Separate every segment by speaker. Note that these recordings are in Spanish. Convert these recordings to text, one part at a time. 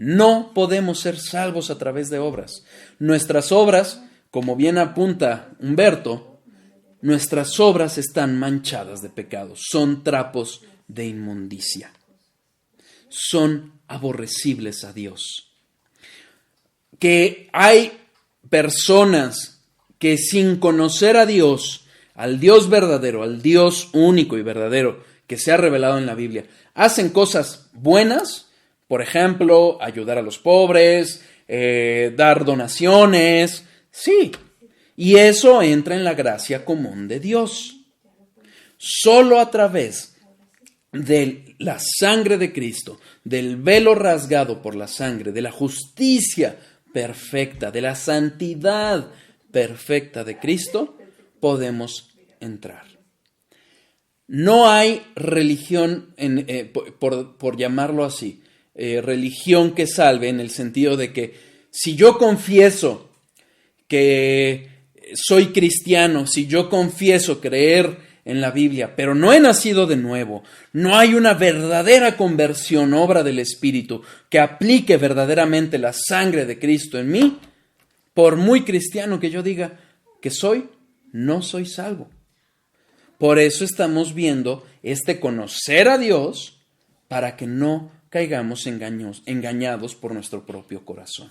Speaker 1: No podemos ser salvos a través de obras. Nuestras obras, como bien apunta Humberto, nuestras obras están manchadas de pecado, son trapos de inmundicia, son aborrecibles a Dios. Que hay personas que sin conocer a Dios, al Dios verdadero, al Dios único y verdadero que se ha revelado en la Biblia, hacen cosas buenas, por ejemplo, ayudar a los pobres, dar donaciones, sí, y eso entra en la gracia común de Dios. Solo a través de la sangre de Cristo, del velo rasgado por la sangre, de la justicia perfecta, de la santidad perfecta de Cristo, podemos entrar. No hay religión, por llamarlo así, religión que salve, en el sentido de que si yo confieso que soy cristiano, si yo confieso creer en la Biblia, pero no he nacido de nuevo, no hay una verdadera conversión, obra del Espíritu, que aplique verdaderamente la sangre de Cristo en mí, por muy cristiano que yo diga que soy, no soy salvo. Por eso estamos viendo este conocer a Dios para que no caigamos engañados por nuestro propio corazón.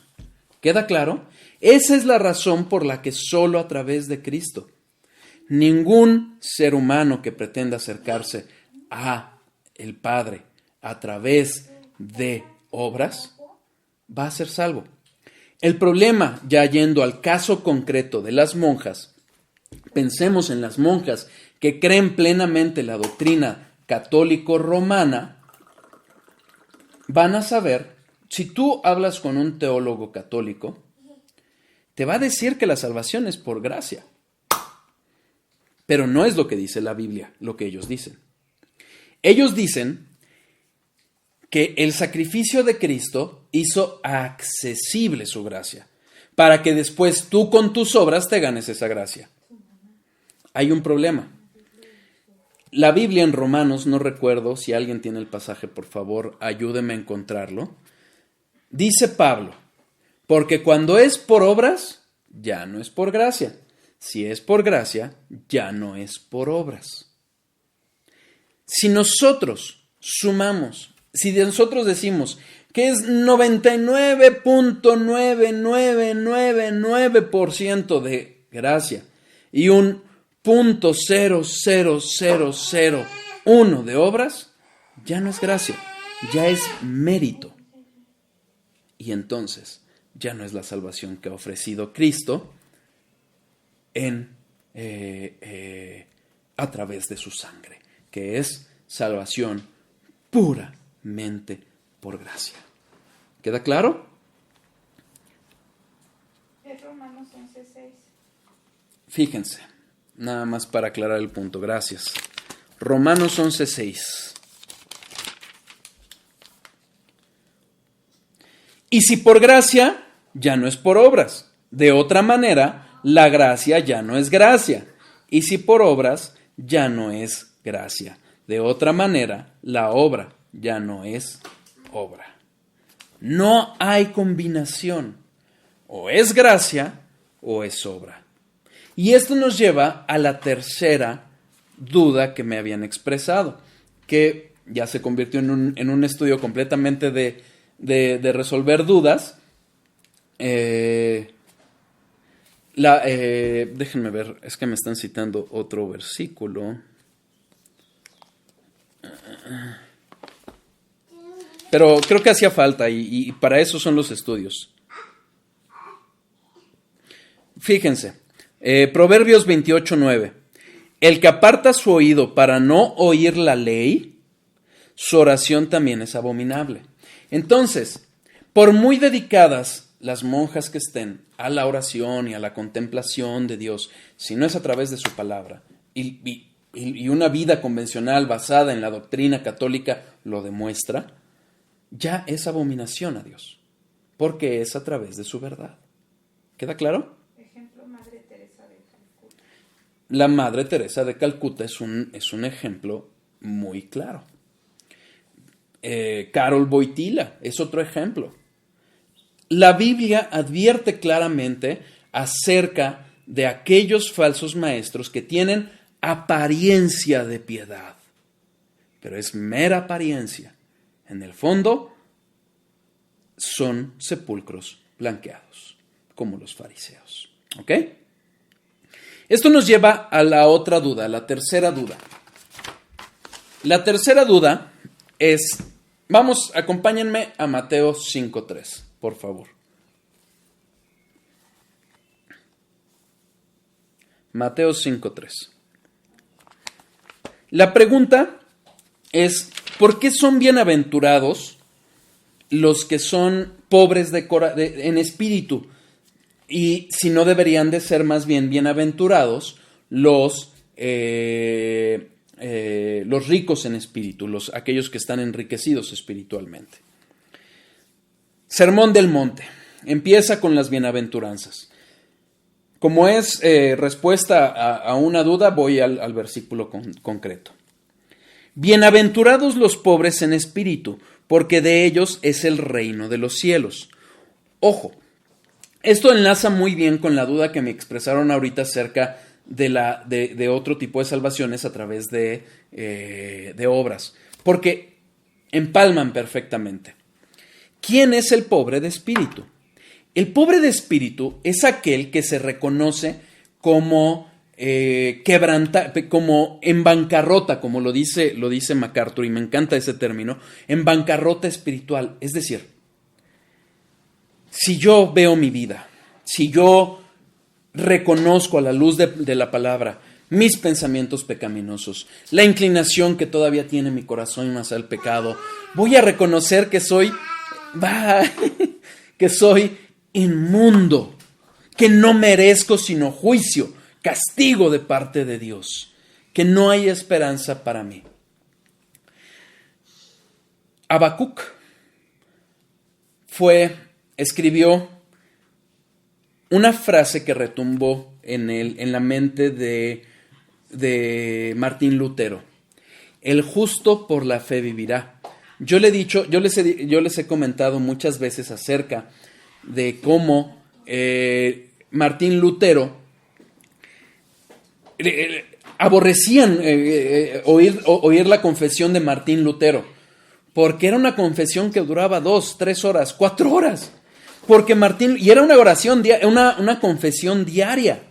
Speaker 1: ¿Queda claro? Esa es la razón por la que solo a través de Cristo, ningún ser humano que pretenda acercarse a el Padre a través de obras va a ser salvo. El problema, ya yendo al caso concreto de las monjas, pensemos en las monjas que creen plenamente la doctrina católico-romana, van a saber, si tú hablas con un teólogo católico, te va a decir que la salvación es por gracia. Pero no es lo que dice la Biblia, lo que ellos dicen. Ellos dicen que el sacrificio de Cristo hizo accesible su gracia, para que después tú con tus obras te ganes esa gracia. Hay un problema. La Biblia en Romanos, no recuerdo, si alguien tiene el pasaje, por favor, ayúdeme a encontrarlo. Dice Pablo, porque cuando es por obras, ya no es por gracia. Si es por gracia, ya no es por obras. Si nosotros sumamos, si nosotros decimos que es 99.9999% de gracia y un 0.00001 de obras, ya no es gracia, ya es mérito. Y entonces ya no es la salvación que ha ofrecido Cristo a través de su sangre, que es salvación puramente por gracia. ¿Queda claro?
Speaker 2: Es Romanos 11:6.
Speaker 1: Fíjense, nada más para aclarar el punto, gracias. Romanos 11:6. Y si por gracia, ya no es por obras. De otra manera, la gracia ya no es gracia. Y si por obras, ya no es gracia. De otra manera, la obra ya no es obra. No hay combinación. O es gracia o es obra. Y esto nos lleva a la tercera duda que me habían expresado, que ya se convirtió en un estudio completamente de resolver dudas. Déjenme ver, es que me están citando otro versículo. Pero creo que hacía falta y para eso son los estudios. Fíjense, Proverbios 28:9. El que aparta su oído para no oír la ley, su oración también es abominable. Entonces, por muy dedicadas las monjas que estén a la oración y a la contemplación de Dios, si no es a través de su palabra, y una vida convencional basada en la doctrina católica lo demuestra, ya es abominación a Dios, porque es a través de su verdad. ¿Queda claro?
Speaker 2: Ejemplo, Madre Teresa de Calcuta.
Speaker 1: La Madre Teresa de Calcuta es un ejemplo muy claro. Karol Wojtyla es otro ejemplo. la Biblia advierte claramente acerca de aquellos falsos maestros que tienen apariencia de piedad, pero es mera apariencia. En el fondo, son sepulcros blanqueados, como los fariseos. ¿Ok? Esto nos lleva a la otra duda, la tercera duda. La tercera duda es, acompáñenme a Mateo 5:3, por favor. Mateo 5:3. La pregunta es, ¿por qué son bienaventurados los que son pobres en espíritu? Y si no deberían de ser más bien bienaventurados los ricos en espíritu, aquellos que están enriquecidos espiritualmente. Sermón del Monte. Empieza con las bienaventuranzas. Como es respuesta a una duda, voy al versículo concreto. Bienaventurados los pobres en espíritu, porque de ellos es el reino de los cielos. Ojo, esto enlaza muy bien con la duda que me expresaron ahorita acerca de otro tipo de salvaciones a través de obras, porque empalman perfectamente. ¿Quién es el pobre de espíritu? El pobre de espíritu es aquel que se reconoce como como en bancarrota, como lo dice MacArthur, y me encanta ese término, en bancarrota espiritual. Es decir, si yo veo mi vida, si yo reconozco a la luz de la palabra mis pensamientos pecaminosos, la inclinación que todavía tiene mi corazón hacia el pecado, voy a reconocer que soy inmundo, que no merezco sino juicio, castigo de parte de Dios, que no hay esperanza para mí. Habacuc escribió una frase que retumbó en la mente de Martín Lutero: el justo por la fe vivirá. Yo les he comentado muchas veces acerca de cómo Martín Lutero aborrecían oír la confesión de Martín Lutero, porque era una confesión que duraba 2, 3 horas, 4 horas. Porque y era una oración, una confesión diaria.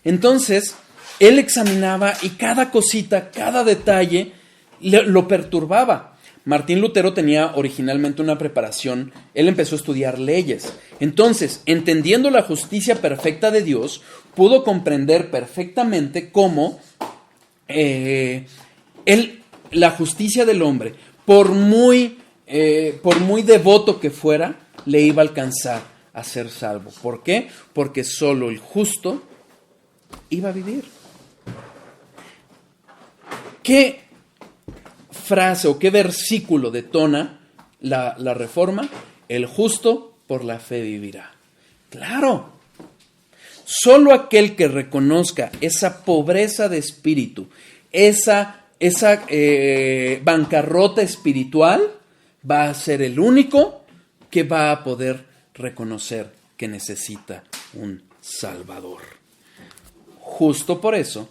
Speaker 1: Entonces, él examinaba y cada cosita, cada detalle lo perturbaba. Martín Lutero tenía originalmente una preparación, él empezó a estudiar leyes. Entonces, entendiendo la justicia perfecta de Dios, pudo comprender perfectamente cómo la justicia del hombre, por muy devoto que fuera, le iba a alcanzar a ser salvo. ¿Por qué? Porque solo el justo iba a vivir. ¿Qué frase o qué versículo detona la reforma? El justo por la fe vivirá. Claro, solo aquel que reconozca esa pobreza de espíritu, esa bancarrota espiritual, va a ser el único que va a poder reconocer que necesita un Salvador. Justo por eso,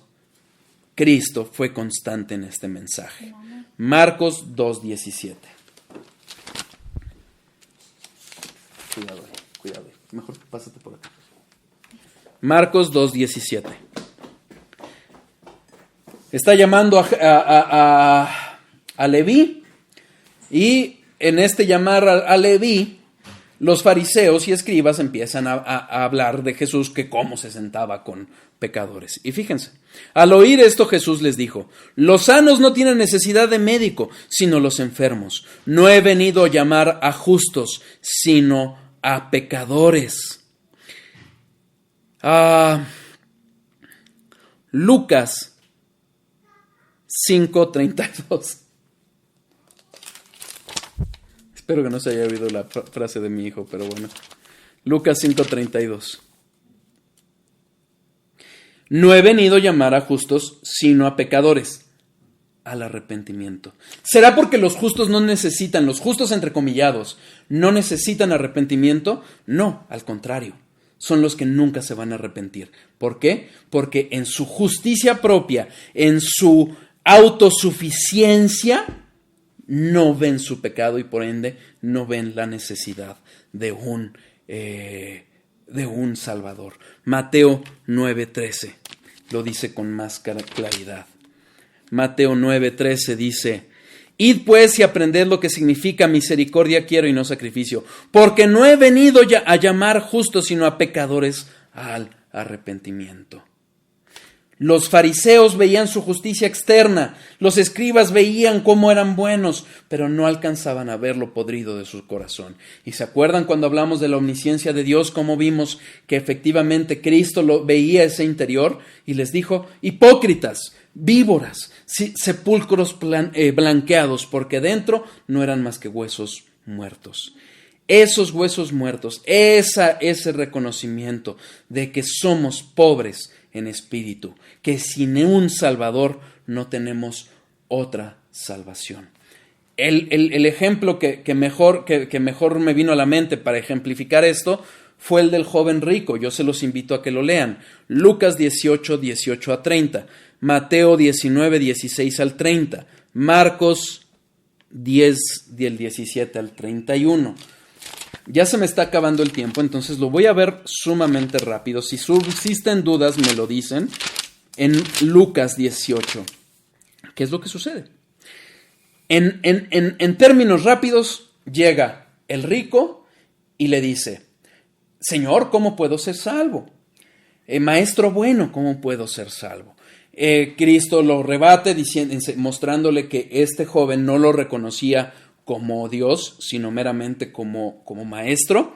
Speaker 1: Cristo fue constante en este mensaje. Marcos 2:17. Cuidado. Mejor pásate por acá. Marcos 2:17. Está llamando a Leví, y en este llamar a Leví, los fariseos y escribas empiezan a hablar de Jesús, que cómo se sentaba con pecadores. Y fíjense, al oír esto Jesús les dijo: los sanos no tienen necesidad de médico, sino los enfermos. No he venido a llamar a justos, sino a pecadores. Lucas 5:32. Espero que no se haya oído la frase de mi hijo, pero bueno. Lucas 5:32. No he venido a llamar a justos, sino a pecadores. al arrepentimiento. ¿Será porque los justos los justos entrecomillados, no necesitan arrepentimiento? No, al contrario, son los que nunca se van a arrepentir. ¿Por qué? Porque en su justicia propia, en su autosuficiencia, no ven su pecado y por ende no ven la necesidad de un Salvador. Mateo 9:13 lo dice con más claridad. Mateo 9:13 dice: id pues y aprended lo que significa misericordia quiero y no sacrificio, porque no he venido a llamar justos sino a pecadores al arrepentimiento. Los fariseos veían su justicia externa, los escribas veían cómo eran buenos, pero no alcanzaban a ver lo podrido de su corazón. ¿Y se acuerdan cuando hablamos de la omnisciencia de Dios, cómo vimos que efectivamente Cristo veía ese interior y les dijo: hipócritas, víboras, sepulcros blanqueados, porque dentro no eran más que huesos muertos. Esos huesos muertos, ese reconocimiento de que somos pobres en espíritu, que sin un Salvador no tenemos otra salvación. El ejemplo que mejor me vino a la mente para ejemplificar esto fue el del joven rico. Yo se los invito a que lo lean. Lucas 18, 18 a 30, Mateo 19, 16 al 30, Marcos 10, del 17 al 31. Ya se me está acabando el tiempo, entonces lo voy a ver sumamente rápido. Si subsisten dudas, me lo dicen. En Lucas 18, ¿qué es lo que sucede? En términos rápidos, llega el rico y le dice: Señor, ¿cómo puedo ser salvo? Maestro bueno, ¿cómo puedo ser salvo? Cristo lo rebate mostrándole que este joven no lo reconocía como Dios, sino meramente como maestro,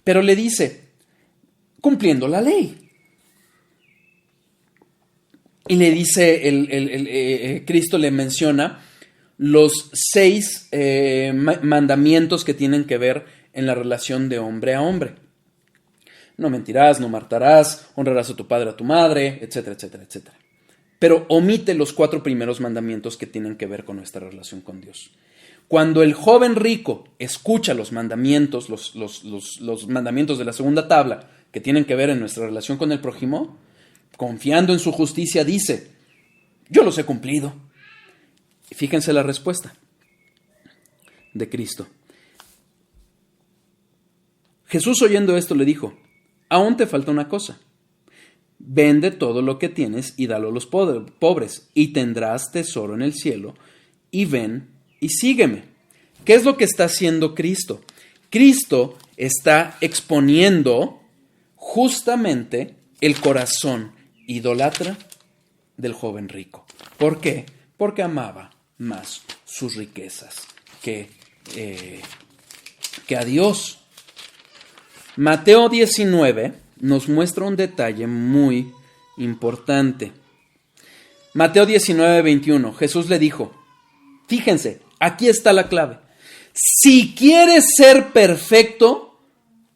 Speaker 1: pero le dice: cumpliendo la ley. Y le dice, Cristo le menciona los 6 mandamientos que tienen que ver en la relación de hombre a hombre. No mentirás, no matarás, honrarás a tu padre, a tu madre, etcétera, etcétera, etcétera. Pero omite los 4 primeros mandamientos que tienen que ver con nuestra relación con Dios. Cuando el joven rico escucha los mandamientos, los mandamientos de la segunda tabla que tienen que ver en nuestra relación con el prójimo, confiando en su justicia, dice: yo los he cumplido. Y fíjense la respuesta de Cristo. Jesús, oyendo esto, le dijo: aún te falta una cosa. Vende todo lo que tienes y dalo a los pobres, y tendrás tesoro en el cielo, y ven y sígueme. ¿Qué es lo que está haciendo Cristo? Cristo está exponiendo justamente el corazón idólatra del joven rico. ¿Por qué? Porque amaba más sus riquezas que a Dios. Mateo 19 nos muestra un detalle muy importante. Mateo 19, 21. Jesús le dijo: fíjense, aquí está la clave. Si quieres ser perfecto,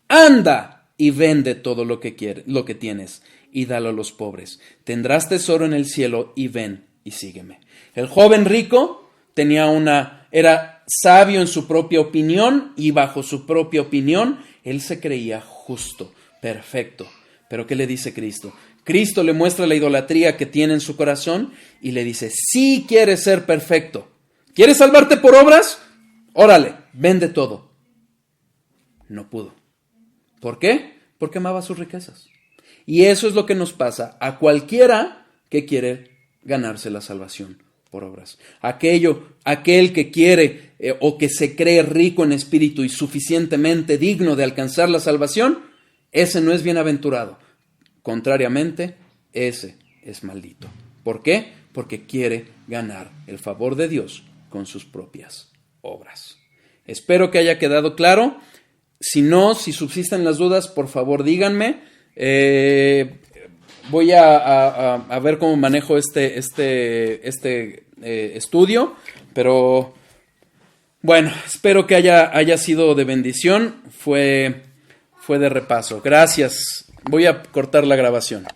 Speaker 1: anda y vende todo lo que tienes y dalo a los pobres. Tendrás tesoro en el cielo y ven y sígueme. El joven rico era sabio en su propia opinión y bajo su propia opinión él se creía justo, perfecto. Pero ¿qué le dice Cristo? Cristo le muestra la idolatría que tiene en su corazón y le dice: si quieres ser perfecto, ¿quieres salvarte por obras? Órale, vende todo. No pudo. ¿Por qué? Porque amaba sus riquezas. Y eso es lo que nos pasa a cualquiera que quiere ganarse la salvación por obras. Aquel que quiere o que se cree rico en espíritu y suficientemente digno de alcanzar la salvación, ese no es bienaventurado. Contrariamente, ese es maldito. ¿Por qué? Porque quiere ganar el favor de Dios con sus propias obras. Espero que haya quedado claro. Si subsisten las dudas, por favor díganme. Voy a ver cómo manejo este estudio, pero bueno, espero que haya sido de bendición. Fue de repaso. Gracias. Voy a cortar la grabación.